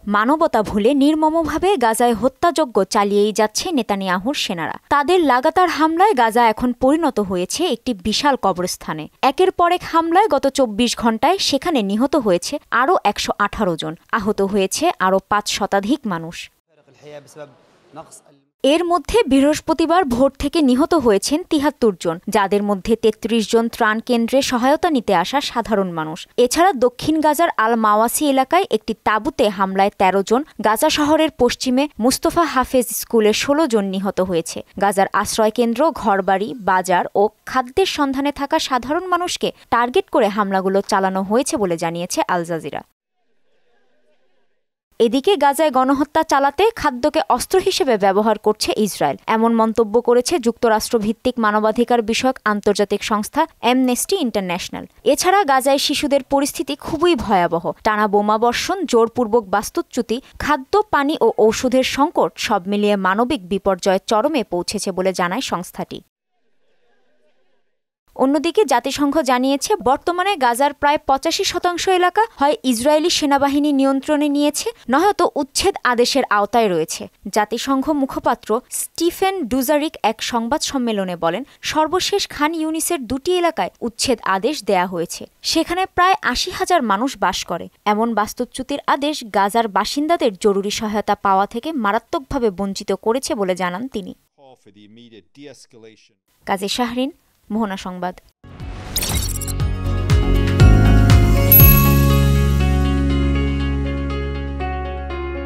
মানবতা ভুলে নির্মমভাবে গাজায় হত্যাযজ্ঞ চালিয়েই যাচ্ছে নেতানিয়াহুর সেনারা। তাদের লাগাতার হামলায় গাজা এখন পরিণত হয়েছে একটি বিশাল কবরস্থানে। একের পর এক হামলায় গত ২৪ ঘণ্টায় সেখানে নিহত হয়েছে আরও ১১৮ জন, আহত হয়েছে আরও ৫ শতাধিক মানুষ। এর মধ্যে বৃহস্পতিবার ভোর থেকে নিহত হয়েছেন ৭৩ জন, যাদের মধ্যে ৩৩ জন ত্রাণ কেন্দ্রে সহায়তা নিতে আসা সাধারণ মানুষ। এছাড়া দক্ষিণ গাজার আল মাওয়াসি এলাকায় একটি তাঁবুতে হামলায় ১৩ জন, গাজা শহরের পশ্চিমে মুস্তফা হাফেজ স্কুলে ১৬ জন নিহত হয়েছে। গাজার আশ্রয়কেন্দ্র, ঘরবাড়ি, বাজার ও খাদ্যের সন্ধানে থাকা সাধারণ মানুষকে টার্গেট করে হামলাগুলো চালানো হয়েছে বলে জানিয়েছে আল জাজিরা। এদিকে গাজায় গণহত্যা চালাতে খাদ্যকে অস্ত্র হিসেবে ব্যবহার করছে ইসরায়েল, এমন মন্তব্য করেছে যুক্তরাষ্ট্রভিত্তিক মানবাধিকার বিষয়ক আন্তর্জাতিক সংস্থা অ্যামনেস্টি ইন্টারন্যাশনাল। এছাড়া গাজায় শিশুদের পরিস্থিতি খুবই ভয়াবহ। টানা বোমাবর্ষণ, জোরপূর্বক বাস্তুচ্যুতি, খাদ্য, পানি ও ঔষধের সংকট সব মিলিয়ে মানবিক বিপর্যয় চরমে পৌঁছেছে বলে জানায় সংস্থাটি। অন্যদিকে জাতিসংঘ জানিয়েছে, বর্তমানে গাজার প্রায় ৮৫% এলাকা হয় ইসরায়েলি সেনাবাহিনী নিয়ন্ত্রণে নিয়েছে, নয়তো উচ্ছেদ আদেশের আওতায় রয়েছে। জাতিসংঘ মুখপাত্র স্টিফেন ডুজারিক এক সংবাদ সম্মেলনে বলেন, সর্বশেষ খান ইউনিসের ২টি এলাকায় উচ্ছেদ আদেশ দেয়া হয়েছে। সেখানে প্রায় ৮০,০০০ মানুষ বাস করে। এমন বাস্তুচ্যুতির আদেশ গাজার বাসিন্দাদের জরুরি সহায়তা পাওয়া থেকে মারাত্মকভাবে বঞ্চিত করেছে বলে জানান তিনি। কাজী শাহরিন, মোহনা সংবাদ।